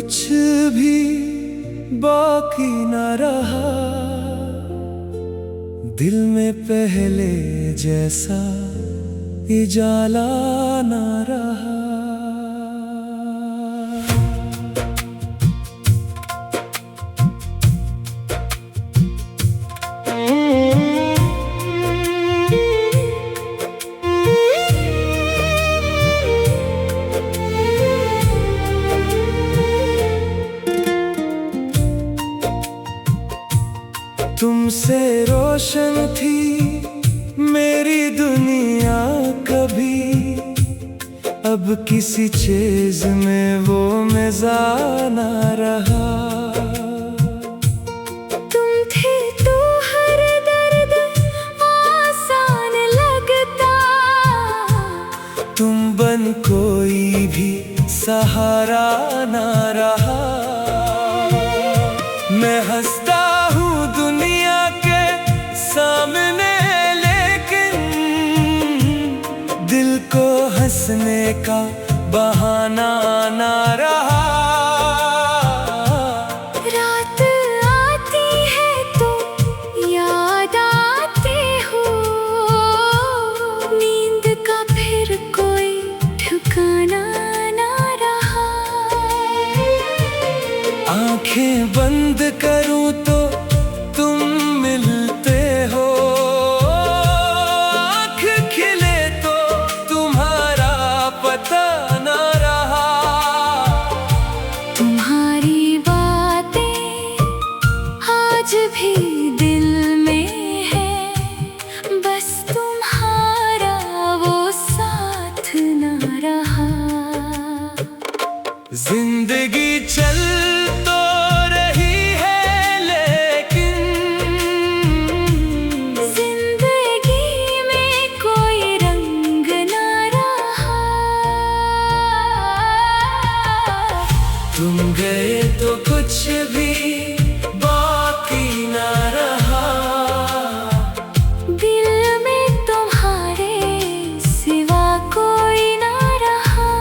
कुछ भी बाकी न रहा, दिल में पहले जैसा उजाला न रहा। तुमसे रोशन थी मेरी दुनिया कभी, अब किसी चीज में वो मज़ा न रहा। तुम थे तो हर दर्द आसान लगता, तुम बन कोई भी सहारा न रहा। मैं हंसता हूँ दुनिया के सामने, लेकिन दिल को हंसने का बहाना ना रहा। रात आती है तो याद आते हो, नींद का फिर कोई ठिकाना ना रहा। आंखें बंद करूं तो तुम मिलते हो, आँख खिले तो तुम्हारा पता न रहा। तुम्हारी बातें आज भी दिल में है, बस तुम्हारा वो साथ न रहा। जिंदगी चल तो रही है, लेकिन जिंदगी में कोई रंग न रहा। तुम गए तो कुछ भी बाकी न रहा, दिल में तुम्हारे सिवा कोई न रहा।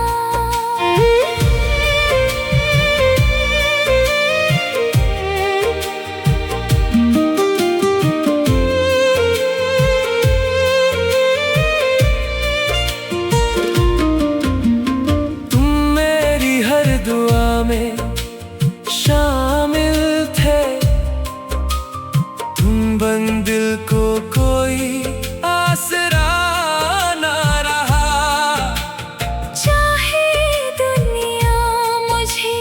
तुम मेरी हर दुआ में शामिल थे, तुम बन दिल को कोई आसरा न रहा। चाहे दुनिया मुझे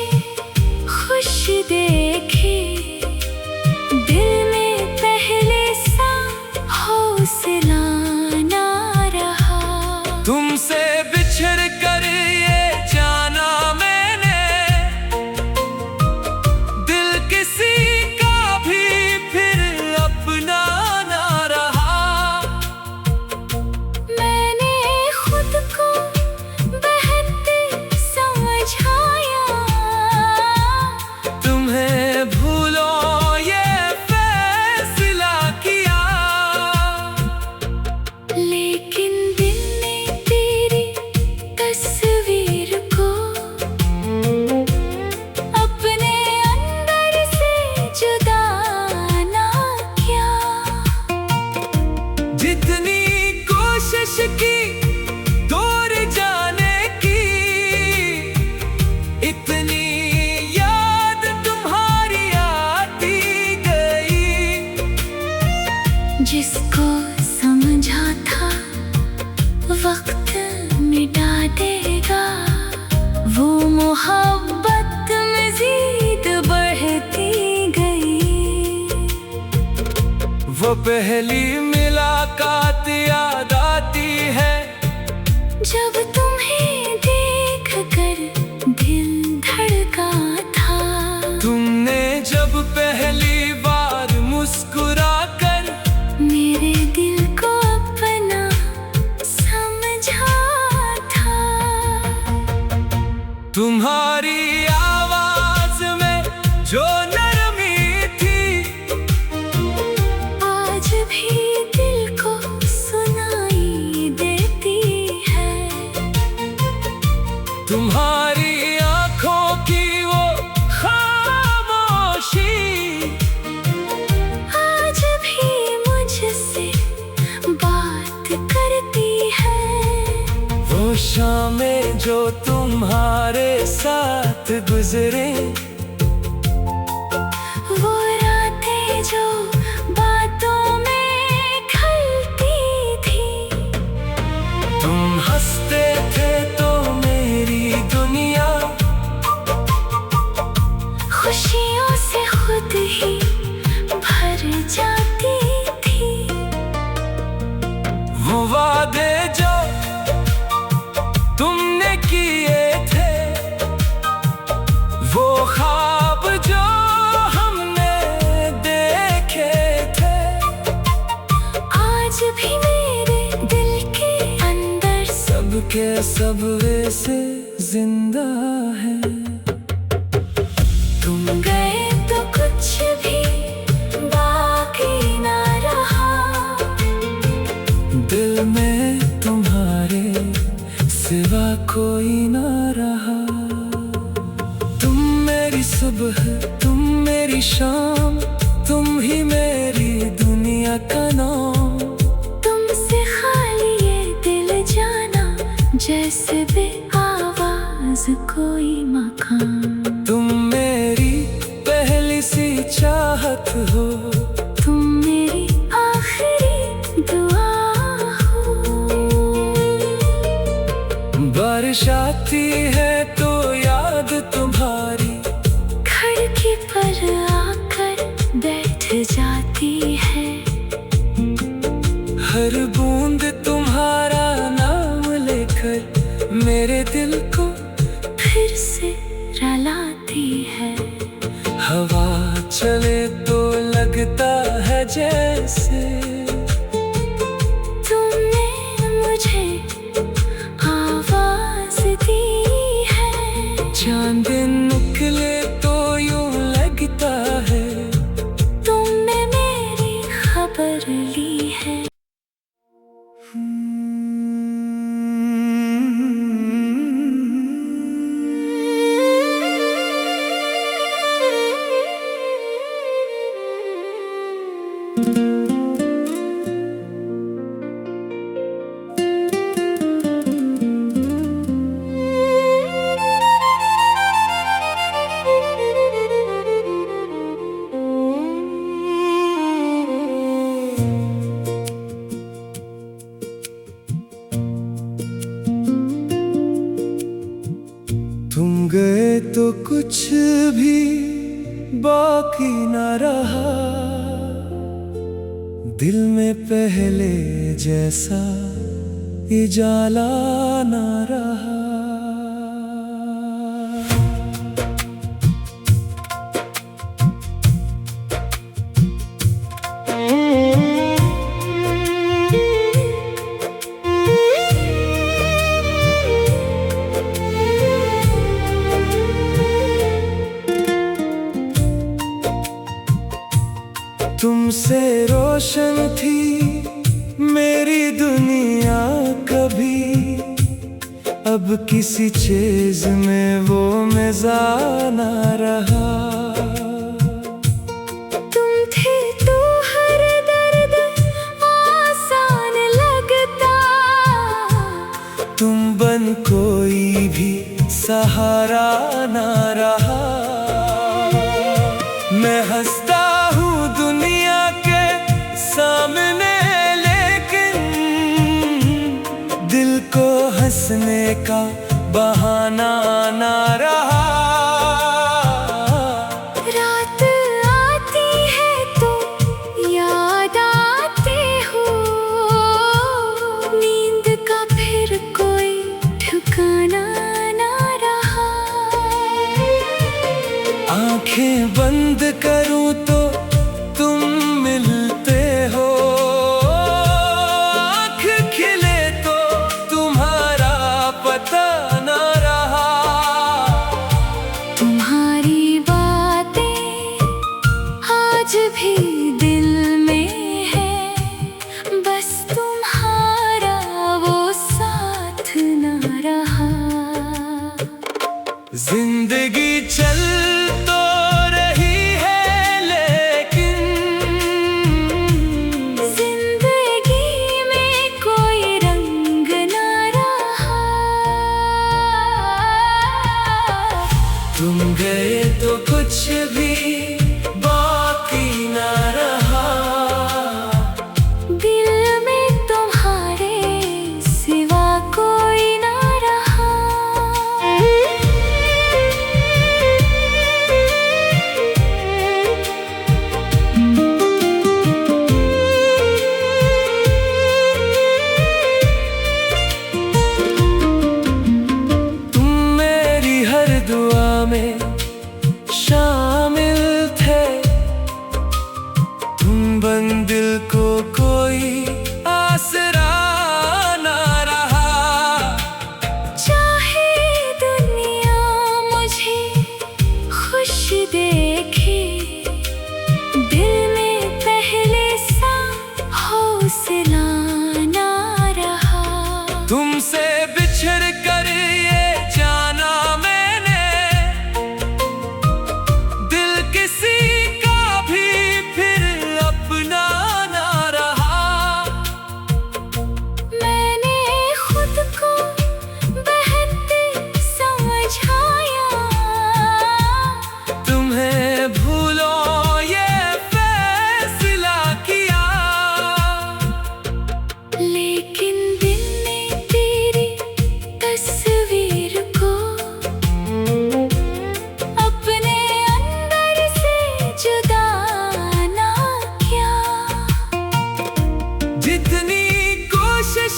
खुश देखे, दिल में पहले सा हौसला न रहा। तुमसे बिछड़ कर ये जाना मैंने, दिल किसी का भी फिर अपना न रहा। मैंने खुद को बहते समझाया, तुम्हें भूलो ये फैसला किया, लेकिन दिल ने तेरी तस्वीर को अपने अंदर से जुदा ना किया। जितनी कोशिश की दूर जाने की, इतनी याद तुम्हारी आती गई। जिसको समझा था वक्त मिटा देगा, वो मोहब्बत मज़ीद बढ़ती गई। वो पहली मुलाकात याद आती है, जब तुम्हें देख कर दिल धड़का था। तुमने जब पहली बार मुस्कुरा कर मेरे दिल को अपना समझा था। तुम्हारी आवाज में जो नरमी थी, आज भी दिल को सुनाई देती है। तुम्हारी आँखों की वो शामें जो तुम्हारे साथ गुजरे, वो रातें जो बातों में खलती थी। तुम हंसते थे तो मेरी दुनिया खुशियों से खुद ही भर जाती थी। वो वादे जो तुमने किए थे, वो ख्वाब जो हमने देखे थे, आज भी मेरे दिल के अंदर सबके सब वैसे जिंदा है। तुम गए तो कुछ भी बाकी ना रहा, दिल में तुम्हारे सिवा कोई ना रहा। तुम मेरी सुबह, तुम मेरी शाम, तुम ही मेरी दुनिया का नाम। तुमसे खाली ये दिल जाना, जैसे बे आवाज कोई मकाम। तुम मेरी पहली सी चाहत हो, तुम मेरी आखिरी दुआ हो। बारिश आती है तो याद तुम्हारी खिड़की पर आकर बैठ जाती है। हर बूंद तुम्हारा नाम लेकर मेरे दिल को फिर से रुलाती है। हवा चले तो लगता है जैसे तुमने मुझे आवाज दी है। चांद निकले तो यूं लगता है तुमने मेरी खबर ली है। तुम गए तो कुछ भी बाकी न रहा, दिल में पहले जैसा उजाला न रहा। तुमसे रोशन थी मेरी दुनिया कभी, अब किसी चीज में वो मज़ा ना रहा। तुम थे तो हर दर्द आसान लगता, तुम बन कोई भी सहारा ना रहा। मैं हंसता हूँ दुनिया के सामने, लेकिन दिल को हंसने का बहाना ना रहा। रात आती है तो याद आते हो, नींद का फिर कोई ठिकाना ना रहा। आंखें बंद करूं तो तुम मिलते हो, आँख खिले तो तुम्हारा पता ना रहा। तुम्हारी बातें आज भी दिल में है, बस तुम्हारा वो साथ ना रहा। जिंदगी चल तो रही है, लेकिन जिंदगी में कोई रंग ना रहा।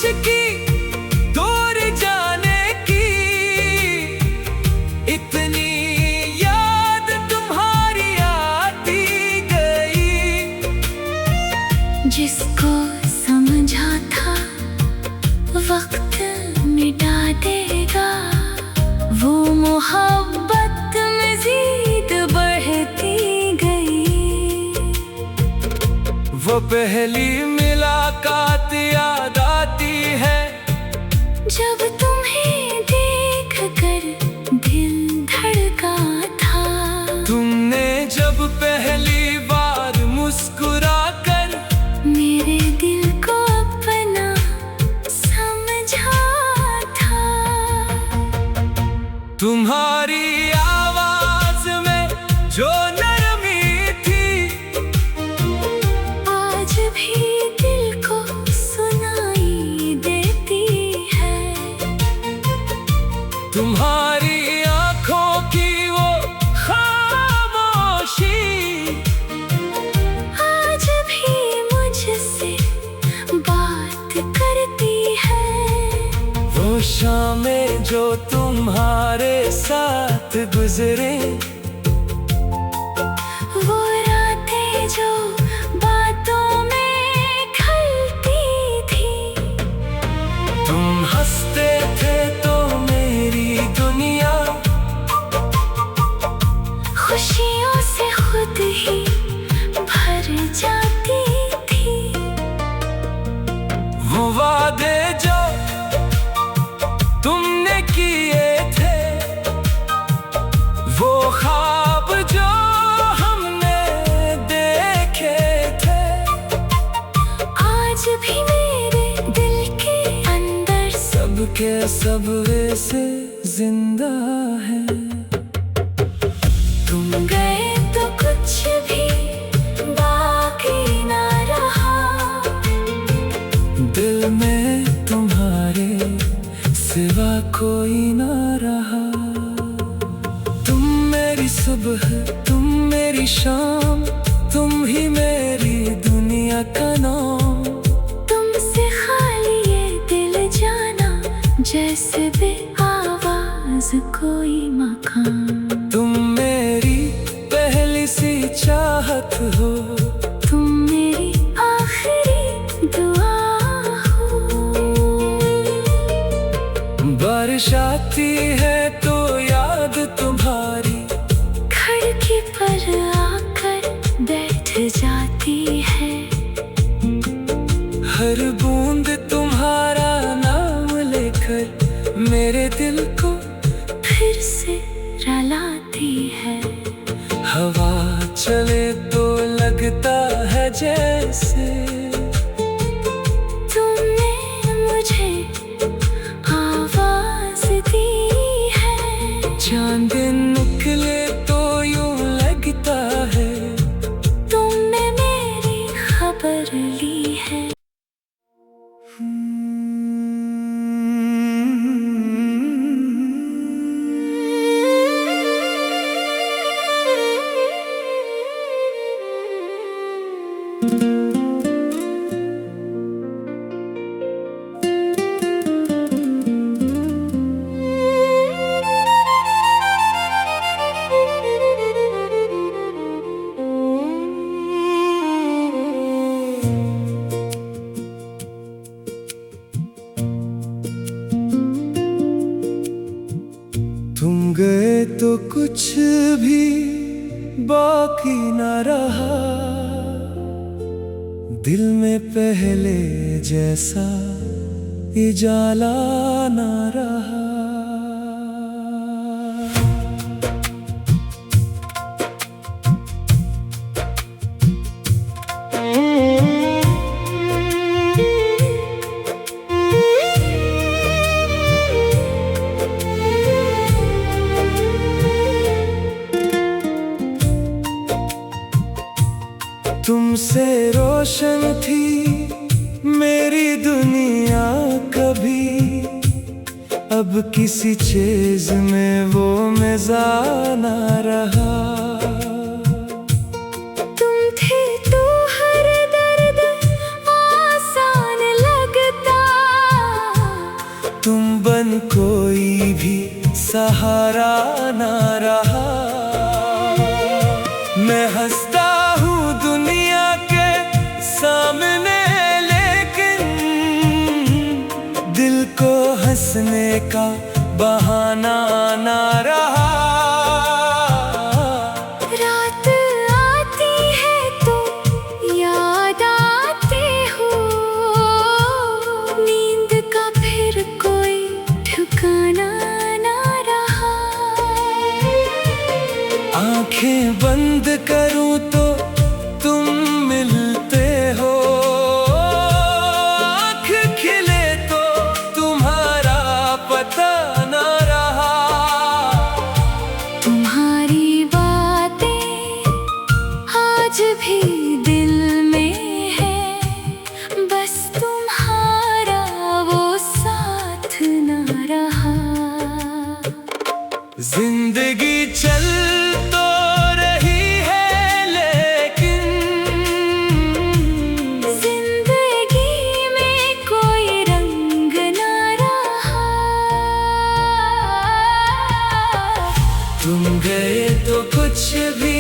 की दूर जाने की, इतनी याद तुम्हारी आती गई। जिसको समझा था वक्त मिटा देगा, वो मोहब्बत मज़ीद बढ़ती गई। वो पहली मुलाकात याद आती है, जब तुम्हें देख कर दिल धड़का था। तुमने जब पहली बार मुस्कुरा कर मेरे दिल को अपना समझा था। तुम्हारी आवाज में जो नरमी थी, आज भी दिल को सुनाई देती है। तुम्हारी आंखों की वो खामोशी, आज भी मुझसे बात करती है। वो शामें जो तुम्हारे साथ गुजरे, वो रातें जो बातों में खलती थी। तुम हंसते थे तो मेरी दुनिया खुशियों से खुद ही भर जाती थी। वो वादे जो तुमने किए थे, वो ख्वाब जो हमने देखे थे, आज भी मेरे दिल के अंदर सबके सब वैसे जिंदा है। तुम गए तो कुछ भी बाकी ना रहा। दिल में तुम्हारे सिवा कोई ना रहा। तुम मेरी सुबह, तुम मेरी शाम, तुम ही मेरी दुनिया का नाम। तुमसे खाली ये दिल जाना, जैसे बे आवाज कोई मकान। तुम मेरी पहली सी चाहत हो, तुम मेरी आखिरी दुआ हो। बारिश आती है तो याद तुम्हारी खिड़की पर आकर बैठ जाती है। हर बूंद तुम्हारा नाम लेकर मेरे दिल को फिर से रुलाती है। हवा चले तो लगता है जैसे तुमने मुझे आवाज दी है। चांद निकले तो यूं लगता है तुमने मेरी खबर ली है। तुम गए तो कुछ भी बाकी न रहा। दिल में पहले जैसा उजाला न रहा। तुमसे रोशन थी मेरी दुनिया कभी, अब किसी चीज में वो मज़ा ना रहा। तुम थे तो हर दर्द आसान लगता सहारा ना रहा। मैं हंसता हूँ दुनिया के सामने, लेकिन दिल को हंसने का बहाना ना रहा। रात आती है तो याद आते हो, नींद का फिर कोई ठिकाना ना रहा। आंखें बंद करूं तो तुम मिलते हो, आँख खिले तो तुम्हारा पता ना रहा। तुम्हारी बातें आज भी दिल में है, बस तुम्हारा वो साथ ना रहा। जिंदगी चल तो रही है, लेकिन जिंदगी में कोई रंग ना रहा। तुम गए तो कुछ भी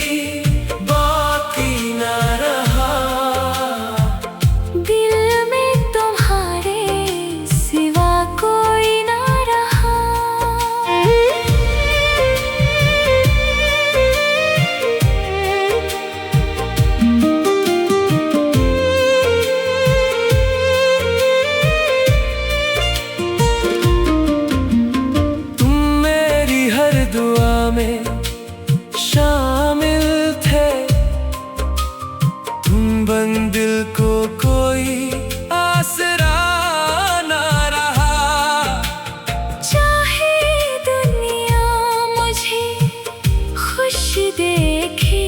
बाकी ना रहा। दिल में तुम्हारे सिवा कोई ना रहा। तुम मेरी हर दुआ में शामिल थे, तुम बन दिल को कोई आसरा ना रहा। चाहे दुनिया मुझे खुश देखे,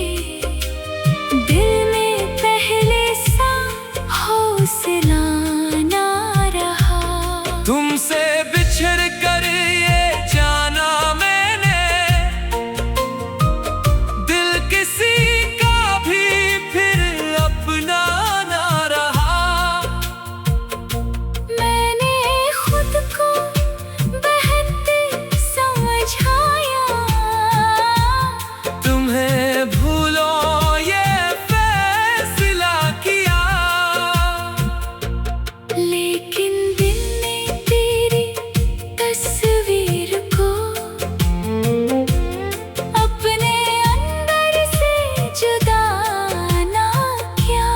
दिल में पहले सा हौसला ना रहा। तुमसे बिछड़ कर ये जाना मैंने, दिल किसी का भी फिर अपना ना रहा। मैंने खुद को बेहतर समझाया, तुम्हें भूलो ये फैसला किया। लेकिन दिल ने तेरी तस्वीर को अपने अंदर से जुदा ना किया।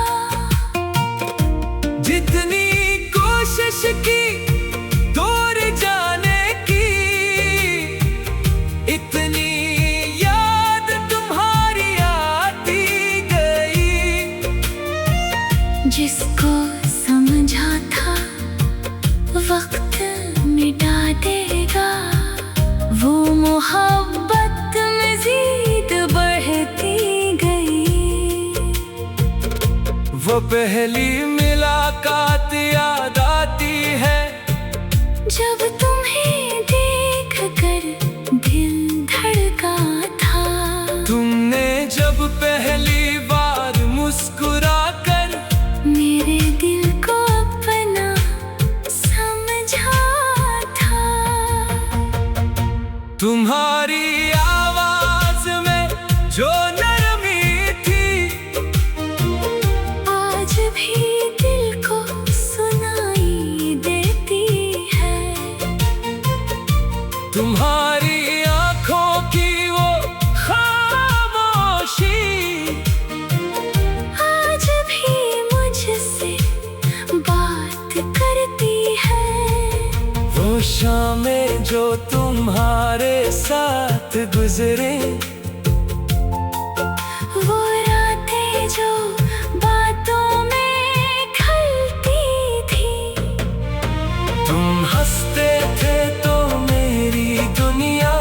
जितनी कोशिश की दूर जाने की, इतनी याद तुम्हारी आती गई। जिसको समझा था वक्त मिटा देगा, वो मोहब्बत मज़ीद बढ़ती गई। वो पहली मुलाकात याद आती है, जब तुम्हें देख कर दिल धड़का था। तुमने जब पहली बार मुस्कुरा कर मेरे दिल को अपना समझा था। तुम्हारी आवाज में जो नरमी थी, आज भी दिल को सुनाई देती है। तुम्हारी आंखों की वो खामोशी, आज भी मुझसे बात करती है। वो शामें जो तुम्हारे साथ गुजरे, वो रातें जो बातों में खलती थी। तुम हंसते थे तो मेरी दुनिया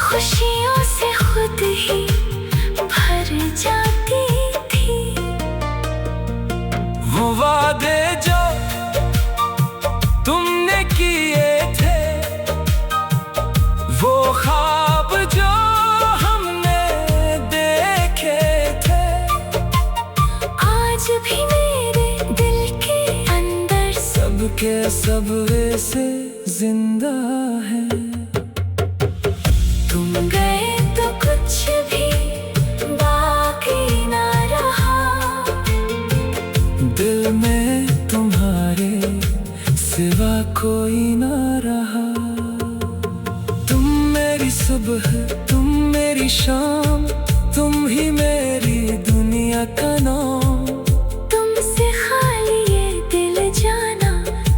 खुशियों से खुद ही भर जाती थी। वो वादे जो तुमने किए थे, वो ख्वाब जो हमने देखे थे, आज भी मेरे दिल के अंदर सब के सब वैसे जिंदा है। तुम गए तो कुछ भी बाकी ना रहा, दिल में तुम्हारे सिवा कोई ना रहा। तुम मेरी सुबह, तुम मेरी शाम, तुम ही मेरी दुनिया का नाम। तुमसे खाली ये दिल जाना,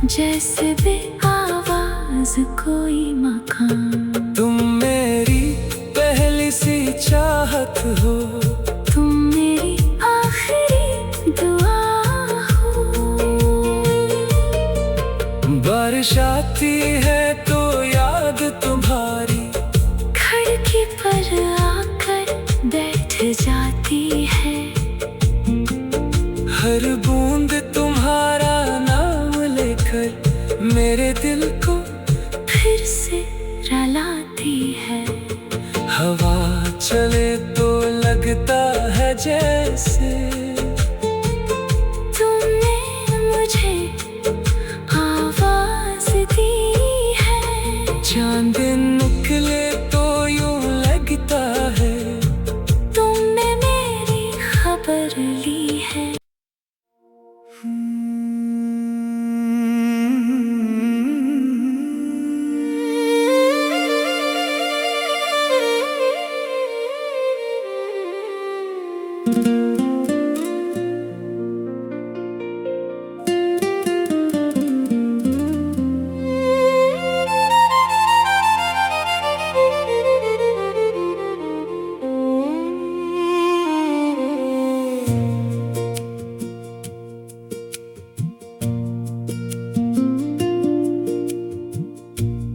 जैसे बे आवाज कोई मकाम। तुम मेरी पहली सी चाहत हो, तुम मेरी आखिरी दुआ हो। बारिश आती है तो याद तुम्हारी खिड़की पर आकर बैठ जाती है। हर बूंद तुम्हारा नाम लेकर मेरे दिल को फिर से रुलाती है। हवा चले तो लगता है जैसे तुमने मुझे आवाज दी है। चांद निकले तो यूं लगता है तुमने मेरी खबर ली है।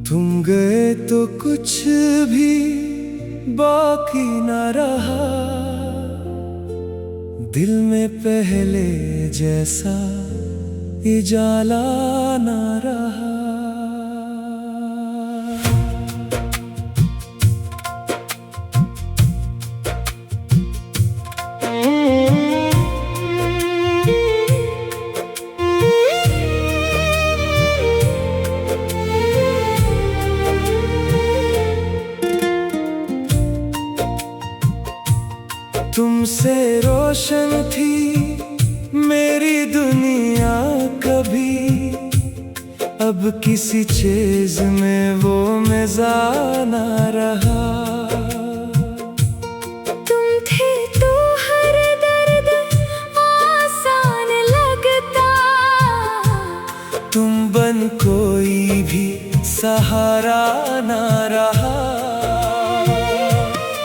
तुम गए तो कुछ भी बाकी ना रहा, दिल में पहले जैसा उजाला ना रहा। तुमसे रोशन थी मेरी दुनिया कभी, अब किसी चीज में वो मज़ा ना रहा। तुम थे तो हर दर्द आसान लगता, तुम बन कोई भी सहारा ना रहा।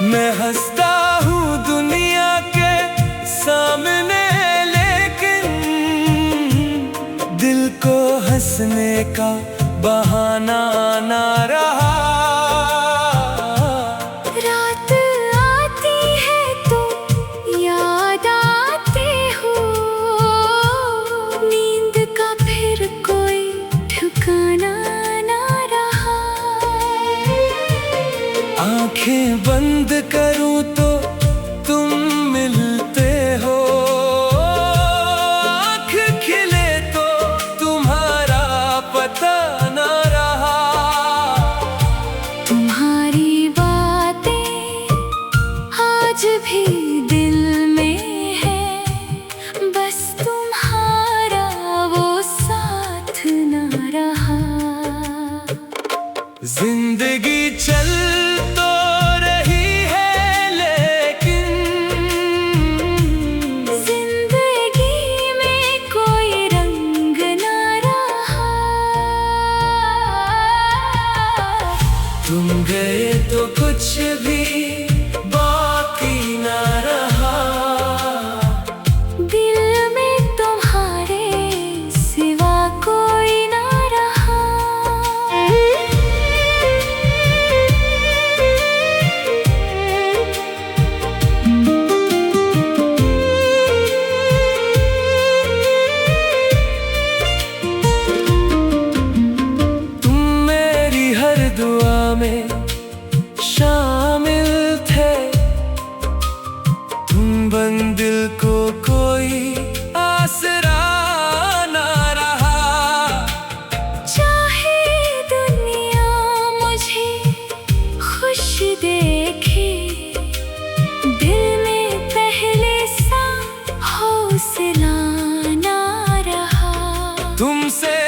मैं हंसता हूँ दुनिया के सामने, लेकिन दिल को हंसने का बहाना ना रहा। रात आती है तो याद आते हो, नींद का फिर कोई ठिकाना ना रहा। आंखें बंद करूं तो तुम मिलते हो, आँख खिले तो तुम्हारा पता ना रहा। तुम्हारी बातें आज भी दिल में है, बस तुम्हारा वो साथ ना रहा। जिंदगी चल तो रही है तुमसे